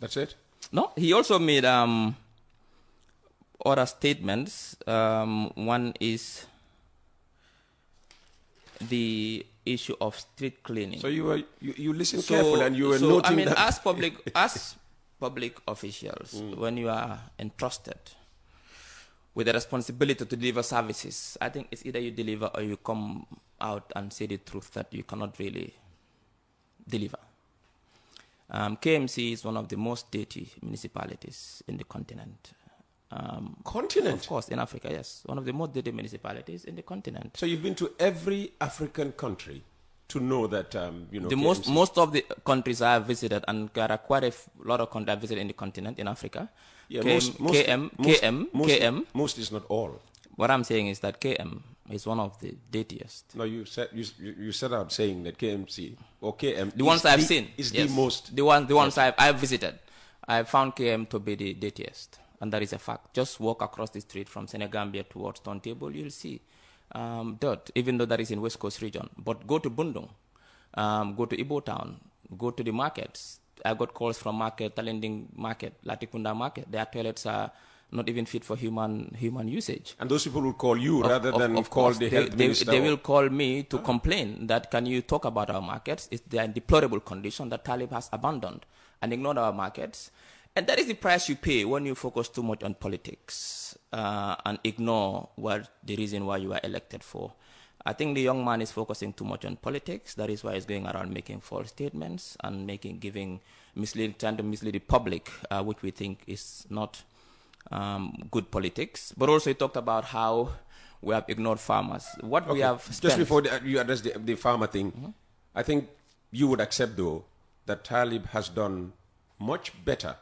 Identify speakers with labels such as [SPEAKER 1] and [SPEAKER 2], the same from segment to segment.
[SPEAKER 1] That's it?
[SPEAKER 2] No, he also made other statements. One is the issue of street cleaning.
[SPEAKER 1] So you listened carefully and you were noting
[SPEAKER 2] I mean,
[SPEAKER 1] that.
[SPEAKER 2] as public officials, when you are entrusted with the responsibility to deliver services, I think it's either you deliver or you come out and say the truth that you cannot really deliver. KMC is one of the most dirty municipalities in the continent.
[SPEAKER 1] Continent?
[SPEAKER 2] Of course, in Africa, yes. One of the most dirty municipalities in the continent.
[SPEAKER 1] So you've been to every African country to know that,
[SPEAKER 2] most of the countries I have visited, and there are quite a lot of countries I visited in the continent, in Africa.
[SPEAKER 1] Yeah, most is not all.
[SPEAKER 2] What I'm saying is that KM is one of the dirtiest.
[SPEAKER 1] No, you set out saying that KMC or KM.
[SPEAKER 2] The ones I've seen
[SPEAKER 1] is
[SPEAKER 2] yes.
[SPEAKER 1] the most.
[SPEAKER 2] The ones I've visited, I found KM to be the dirtiest, and that is a fact. Just walk across the street from Senegambia towards Turntable, you'll see dirt, even though that is in West Coast region. But go to Bundung, go to Ibo Town, go to the markets. I got calls from market, Talending market, Latikunda market. Their toilets are not even fit for human usage.
[SPEAKER 1] And those people will call you rather than call the health minister?
[SPEAKER 2] They will call me to complain that, can you talk about our markets? They are in deplorable condition that Talib has abandoned and ignored our markets. And that is the price you pay when you focus too much on politics and ignore what the reason why you are elected for. I think the young man is focusing too much on politics. That is why he's going around making false statements and trying to mislead the public, which we think is not good politics. But also he talked about how we have ignored farmers. What we have spent...
[SPEAKER 1] Just before you address the farmer thing, I think you would accept, though, that Talib has done much better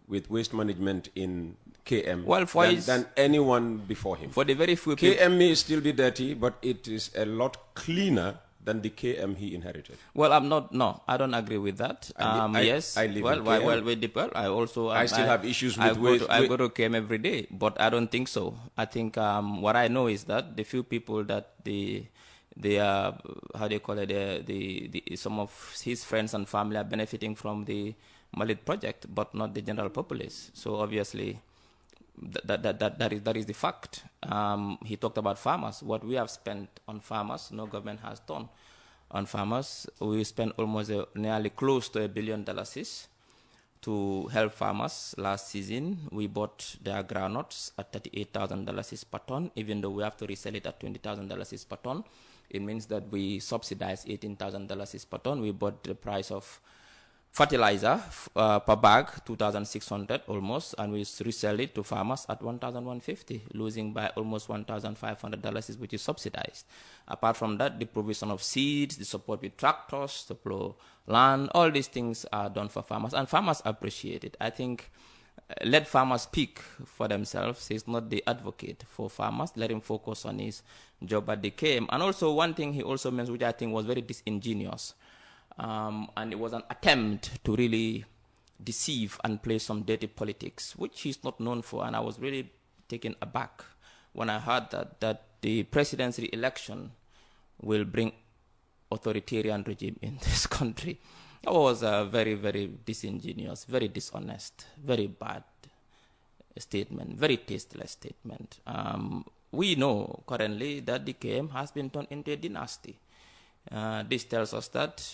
[SPEAKER 1] with waste management in KM than anyone before him.
[SPEAKER 2] For the very few people...
[SPEAKER 1] KM may still be dirty, but it is a lot cleaner than the KM he inherited.
[SPEAKER 2] Well, I don't agree with that. Yes.
[SPEAKER 1] I live in KM. I still have issues with waste.
[SPEAKER 2] I go to KM every day, but I don't think so. I think what I know is that the few people that they are, how do you call it, some of his friends and family are benefiting from the Malit project, but not the general populace. So obviously, that is the fact. He talked about farmers. What we have spent on farmers, no government has done on farmers. We spent almost nearly close to $1 billion to help farmers last season. We bought their groundnuts at $38,000 per ton, even though we have to resell it at $20,000 per ton. It means that we subsidize $18,000 per ton. We bought the price of fertilizer per bag, $2,600 almost, and we resell it to farmers at $1,150, losing by almost $1,500, which is subsidized. Apart from that, the provision of seeds, the support with tractors, to plow land, all these things are done for farmers, and farmers appreciate it. I think let farmers speak for themselves. He's not the advocate for farmers. Let him focus on his job at the KM. And also one thing he also mentioned, which I think was very disingenuous, and it was an attempt to really deceive and play some dirty politics, which he's not known for. And I was really taken aback when I heard that the presidency election will bring authoritarian regime in this country. That was a very, very disingenuous, very dishonest, very bad statement, very tasteless statement. We know currently that the KM has been turned into a dynasty. This tells us that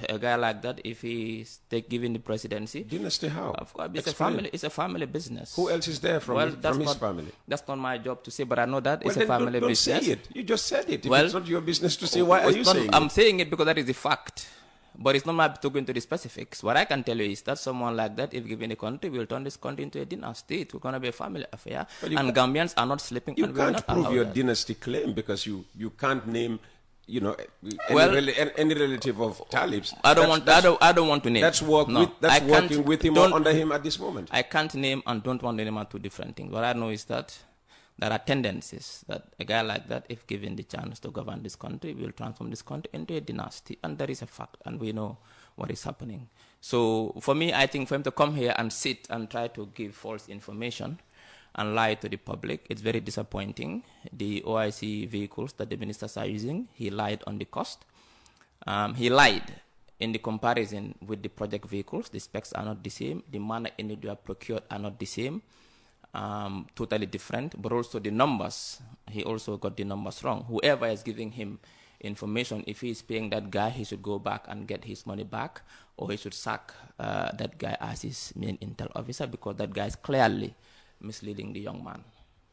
[SPEAKER 2] a guy like that, if he's given the presidency...
[SPEAKER 1] Dynasty how?
[SPEAKER 2] Of course, it's a family business.
[SPEAKER 1] Who else is there from his family?
[SPEAKER 2] That's not my job to say, but I know that it's a family business.
[SPEAKER 1] Don't say it. You just said it. If it's not your business to say, why are you saying it?
[SPEAKER 2] I'm saying it because that is the fact. But it's not my to go into the specifics. What I can tell you is that someone like that, if given a country, will turn this country into a dynasty. It's going to be a family affair. And Gambians are not sleeping.
[SPEAKER 1] You can't prove your dynasty claim because you can't name... any relative of Talib's.
[SPEAKER 2] I don't want to name.
[SPEAKER 1] That's working with him or under him at this moment.
[SPEAKER 2] I can't name and don't want to name are two different things. What I know is that there are tendencies that a guy like that, if given the chance to govern this country, will transform this country into a dynasty. And that is a fact. And we know what is happening. So for me, I think for him to come here and sit and try to give false information and lie to the public, it's very disappointing. The OIC vehicles that the ministers are using, he lied on the cost. He lied in the comparison with the project vehicles, the specs are not the same. The manner in which they are procured are not the same. Totally different. But also the numbers, he also got the numbers wrong. Whoever is giving him information, if he is paying that guy, he should go back and get his money back, or he should sack that guy as his main intel officer, because that guy is clearly misleading the young man.